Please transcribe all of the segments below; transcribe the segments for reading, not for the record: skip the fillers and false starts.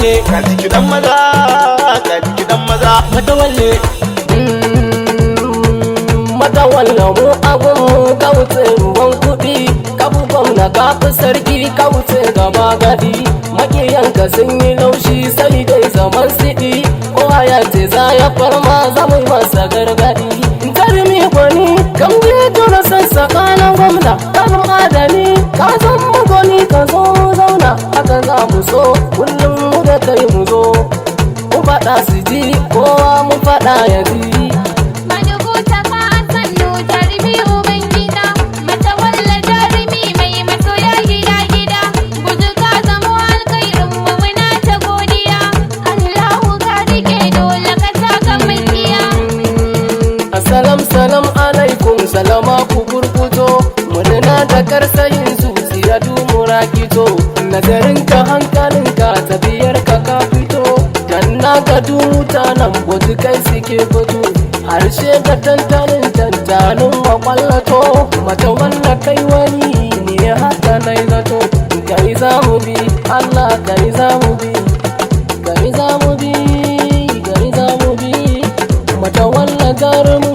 matawalle ka jiki dan maza ka jiki dan maza matawalle matawalle mu agun mu kauce ruwan kuɗi kabu gwamna kafi sarki kauce gaba gadi makiyanka sun yi laushi sai dai zaman siɗi kowa ya ce za ya farma zama masa gargadi jarumi gwani kam je tura sassaka na gwamna kan adani ka san magoni ka zo zauna haka za mu so kullum mu da kai mu zo mu faɗa su ji kowa mu faɗa ya ji salam alaikum salama ku gurguto murna da karsayin zuciya dumura kito nazarin ka hankalin ka tafiyar ka ka fito dan na ga mutanen bodu kai suke fito harshe da tantanin makwallato mata wanda kai wani ne haka nai zato kai za mu bi Allah kai za mu bi kai za mu bi kai za mu bi mata wanda jarumin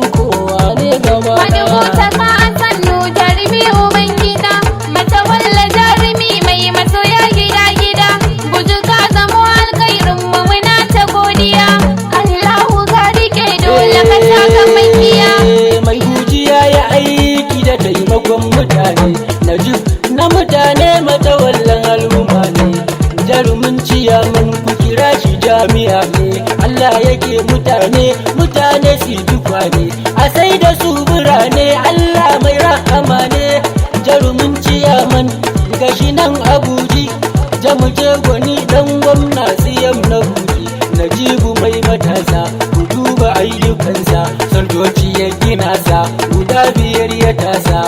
taimakon mutane na mutane matawallan al'umma ne jarumin ciyaman ku kira shi jami'a ne Allah yake mutane su duka ne a sai da su birane Allah mai rahama ne jarumin ciyaman gashi nan abuji jamuje gwani dan gwamna siyam na buji najibu mai matasa ku duba ayyukansa santoci ya gina sa guda 5 ya tasa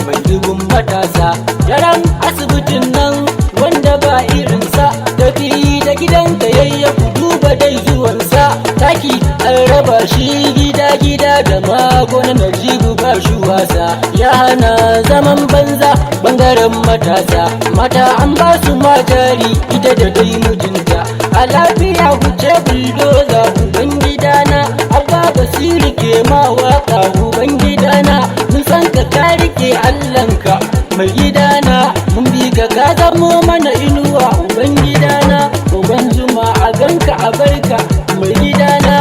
mai dubun matasa yaran asibitin nan wanda ba irinsa tafi da gidanka yayya ku duba dai zuwansa taki an raba shi gida da magona najibu ba shi wasa ya hana zaman banza bangaren matasa mata an ba su majari ita da dai mijinta a lafiya wuce buldoza ubangidana abba basiri ke ma waka ubangidana mun san ka rike allanka mai gidana mun bi ka zamo mana inuwa ubangidana uban zuma a ganka a barka mai gidana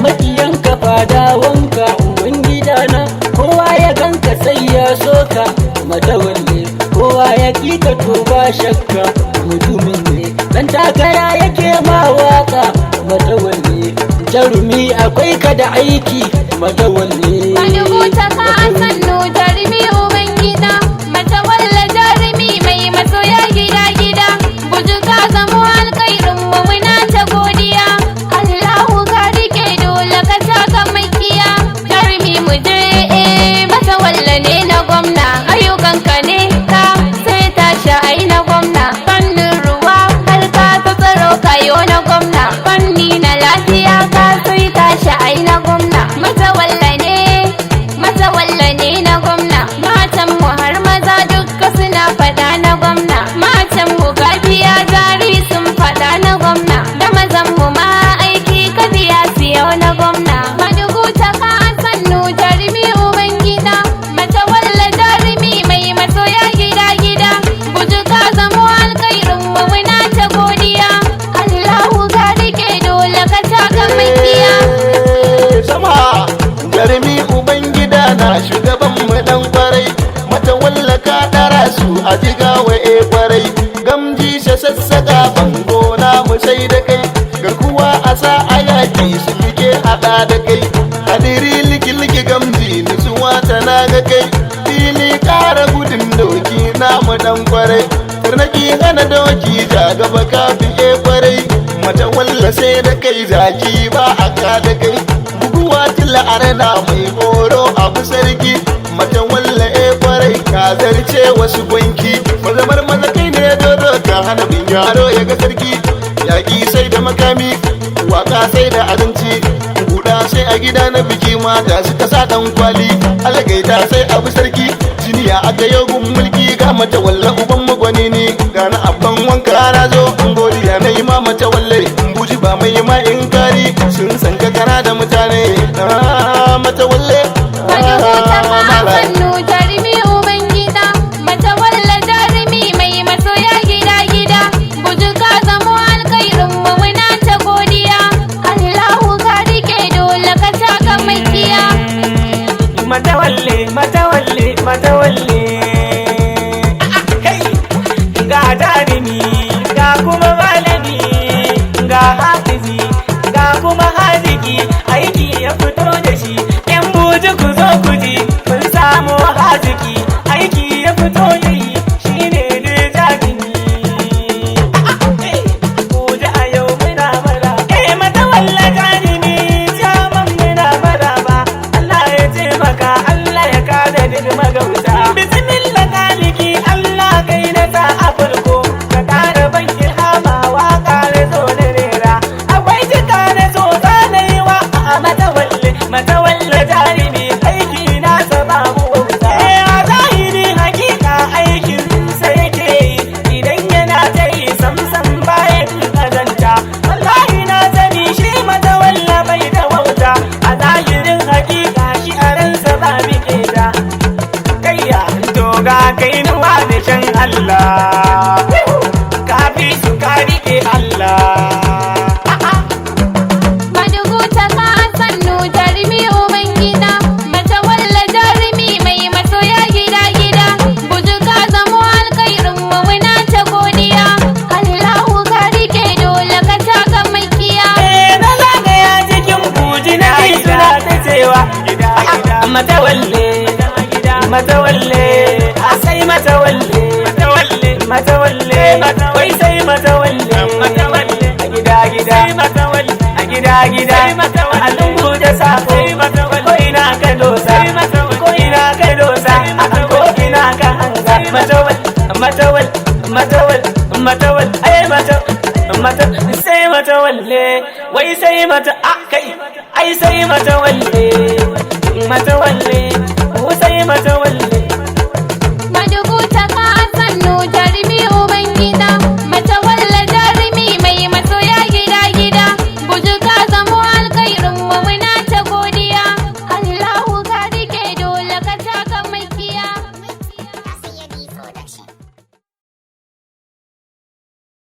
makiyanka fadawanka ubangidana kowa ya ganka sai ya soka matawalle kowa ya kika to ba shakka mutumin ne dan takara yake ma waka matawalle jarumi akwai ka da aiki matawalle wani huta ka sannu jarumi ubangida matawalle jarumi mai masoya gida buju ka zamo alkhairin mu muna ta godiya Allahu ka rike dole ka saka makiya jarumi mu je matawalle ne na gwamna ayyukanka ne ka sai tashi ai na gwamna fannin ruwa harka ta tsaro kayo na gwamna fanni na lafiya ka sai tashi ai na gwamna matawalle ne na gwamna matan mu har maza dukka suna fada na gwamna matan mu gafiya jari sun fada na gwamna da mazan mu ma aiki ka biya siyo na gwamna madugu ta ka sannu jarumi ubangida matawalle jarumi mai masoya gida buju ka zamo alkhairin mu muna ta godiya Allahu ka rike dole ka taka makiya sama jarumi ubangida na shugaban mu dan kwarai matawalle ka dara su a jigawa kwarai gamji sassaka bango na mu sai da kai garkuwa a sa ayaki su muke hada da kai hadiri liki gamji nutsuwa ta na ga kai fili kara gudun doki na mu dan kwarai tarnaki hana doki ja gaba kafin kwarai matawalle sai da kai zaki ba aka da kai buguwa tilla arena mai horo abu sarki matawalle kwarai ka zarce wasu gwanki mazamar maza kai ne dodo ka hana bin yaro ya ga sarki yaƙi sai da makami waka sai da abinci guda sai a gida na biki mata suka sa dan kwali algaita sai abu sarki jiniya aka yogun mulki ga matawalle uban magwani ne ga na abban wanka na zo godiya na yi ma matawalle ba mai ma inkari sun san ka kana da mutane matawalle Maduguta ma sannu jarumi ubangida, matawalla jarumi mai masoya gida-gida, buju ka zamo alkhairin mu muna ta godiya, Allahu ka rike dole ka taka makiya. Matawalle, matawalle, matawalle. Ga jarumi, ga kuma malami, ga hafizi, ga kuma haziki, aiki ya fito da shi. Yan buji ku zo ku ji, kun samu haziki, aiki ya fito da yi, shi ne ne jarumi. Buji a yau muna mara, matawalla jarumi, jaman muna mara ba. Allah ya taimaka, Allah ya kada duk magauta. Bismillah kaliki, Allah kai na ta a farko, ka kara ban ilhama wa kare zo na rera. Akwai jika na zo zanayi wa a matawalle, matawalle jarumi, aiki na saba mu wauta. A zahiri hakika aikin sa yake yi, idan yana ta yi samsam bayan kazanta. Wallahi na sani shi matawalla bai da wauta, a zahirin hakika shi a ransa ba bike ta. Kayya doga kai nuwa da shan Allah, kafi su ka rike Allah. Maduguta ka sannu jarumi ubangida, matawalla jarumi mai masoya gida-gida, buju ka zamo alkhairin mu muna ta godiya, Allahu ka rike dole ka taka makiya. Na zagaya cikin buji na yi suna ta cewa matawalle, matawalle, a sai matawalle, matawalle, wai sai matawalle, a gida-gida, a gida-gida, a lungu da sako, ko ina ka dosa, ko ina ka dosa, ko ina ka hanga, matawal, ai sai matawalle, wai sai mata, kai, ai sai matawalle,